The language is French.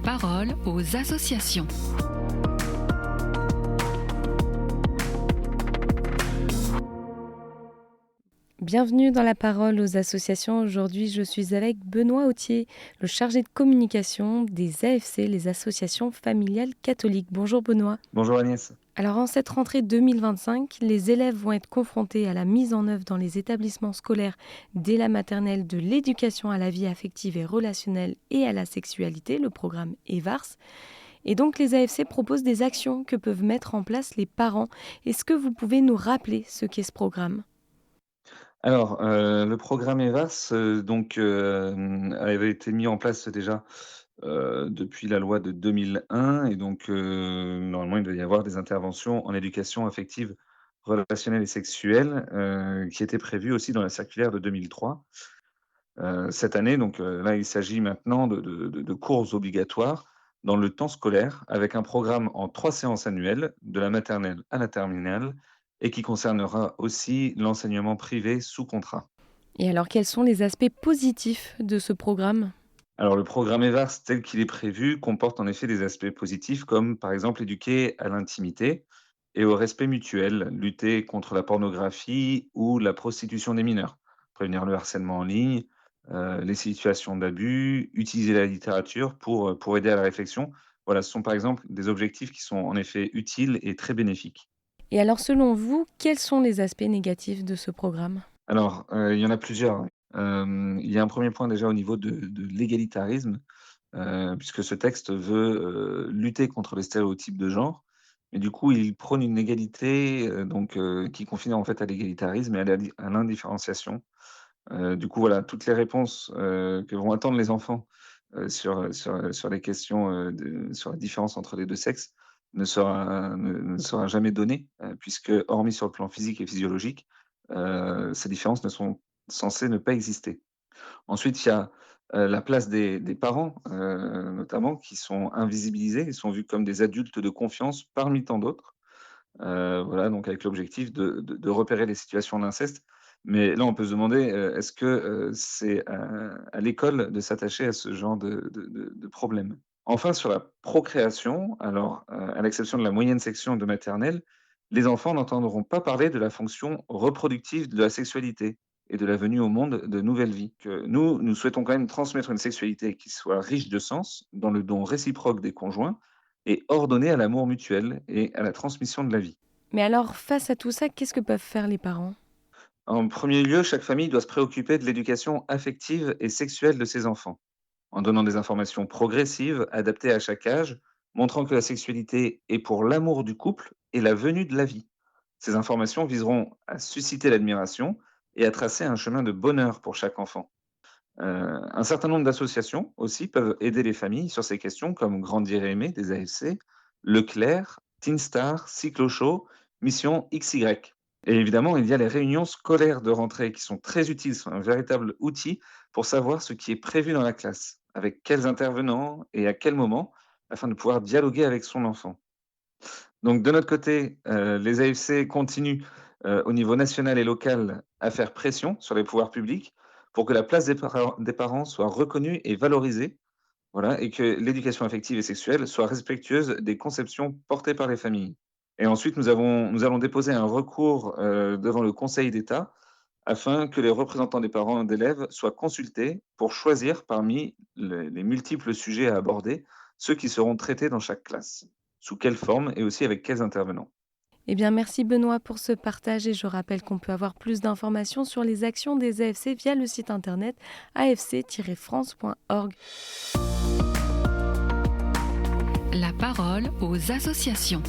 parole aux associations. Bienvenue dans la parole aux associations. Aujourd'hui, je suis avec Benoît Autier, le chargé de communication des AFC, les associations familiales catholiques. Bonjour Benoît. Bonjour Agnès. Alors en cette rentrée 2025, les élèves vont être confrontés à la mise en œuvre dans les établissements scolaires dès la maternelle de l'éducation à la vie affective et relationnelle et à la sexualité, le programme EVARS. Et donc les AFC proposent des actions que peuvent mettre en place les parents. Est-ce que vous pouvez nous rappeler ce qu'est ce programme ? Alors, le programme EVAS, avait été mis en place déjà, depuis la loi de 2001 et normalement, il doit y avoir des interventions en éducation affective, relationnelle et sexuelle, qui étaient prévues aussi dans la circulaire de 2003. Cette année, là, il s'agit maintenant de cours obligatoires dans le temps scolaire avec un programme en 3 séances annuelles, de la maternelle à la terminale et qui concernera aussi l'enseignement privé sous contrat. Et alors, quels sont les aspects positifs de ce programme ? Alors le programme EVARS tel qu'il est prévu comporte en effet des aspects positifs comme par exemple éduquer à l'intimité et au respect mutuel, lutter contre la pornographie ou la prostitution des mineurs, prévenir le harcèlement en ligne, les situations d'abus, utiliser la littérature pour aider à la réflexion. Voilà, ce sont par exemple des objectifs qui sont en effet utiles et très bénéfiques. Et alors, selon vous, quels sont les aspects négatifs de ce programme ? Alors, il y en a plusieurs, ouais. Il y a un premier point déjà au niveau de l'égalitarisme, puisque ce texte veut, lutter contre les stéréotypes de genre. Et du coup, il prône une égalité, qui confine en fait à l'égalitarisme et à l'indifférenciation. Du coup, voilà, toutes les réponses, que vont attendre les enfants, sur les questions, sur la différence entre les 2 sexes ne sera jamais donnée, puisque hormis sur le plan physique et physiologique, ces différences ne sont censées ne pas exister. Ensuite, il y a, la place des parents, notamment qui sont invisibilisés. Ils sont vus comme des adultes de confiance parmi tant d'autres. Voilà, donc avec l'objectif de repérer les situations d'inceste. Mais là, on peut se demander, est-ce que, c'est à l'école de s'attacher à ce genre de problème? Enfin, sur la procréation, alors, à l'exception de la moyenne section de maternelle, les enfants n'entendront pas parler de la fonction reproductive de la sexualité et de la venue au monde de nouvelles vies. Que nous souhaitons quand même transmettre une sexualité qui soit riche de sens, dans le don réciproque des conjoints et ordonnée à l'amour mutuel et à la transmission de la vie. Mais alors, face à tout ça, qu'est-ce que peuvent faire les parents ? En premier lieu, chaque famille doit se préoccuper de l'éducation affective et sexuelle de ses enfants, en donnant des informations progressives, adaptées à chaque âge, montrant que la sexualité est pour l'amour du couple et la venue de la vie. Ces informations viseront à susciter l'admiration et à tracer un chemin de bonheur pour chaque enfant. Un certain nombre d'associations aussi peuvent aider les familles sur ces questions comme Grandir et aimer des AFC, Leclerc, Teen Star, Cyclo-Show, Mission XY. Et évidemment, il y a les réunions scolaires de rentrée qui sont très utiles, sont un véritable outil pour savoir ce qui est prévu dans la classe, avec quels intervenants et à quel moment, afin de pouvoir dialoguer avec son enfant. Donc de notre côté, les AFC continuent, au niveau national et local à faire pression sur les pouvoirs publics pour que la place des parents soit reconnue et valorisée, voilà, et que l'éducation affective et sexuelle soit respectueuse des conceptions portées par les familles. Et ensuite nous allons déposer un recours, devant le Conseil d'État afin que les représentants des parents et d'élèves soient consultés pour choisir parmi les multiples sujets à aborder, ceux qui seront traités dans chaque classe. Sous quelle forme et aussi avec quels intervenants. Eh bien, merci Benoît pour ce partage et je rappelle qu'on peut avoir plus d'informations sur les actions des AFC via le site internet afc-france.org. La parole aux associations.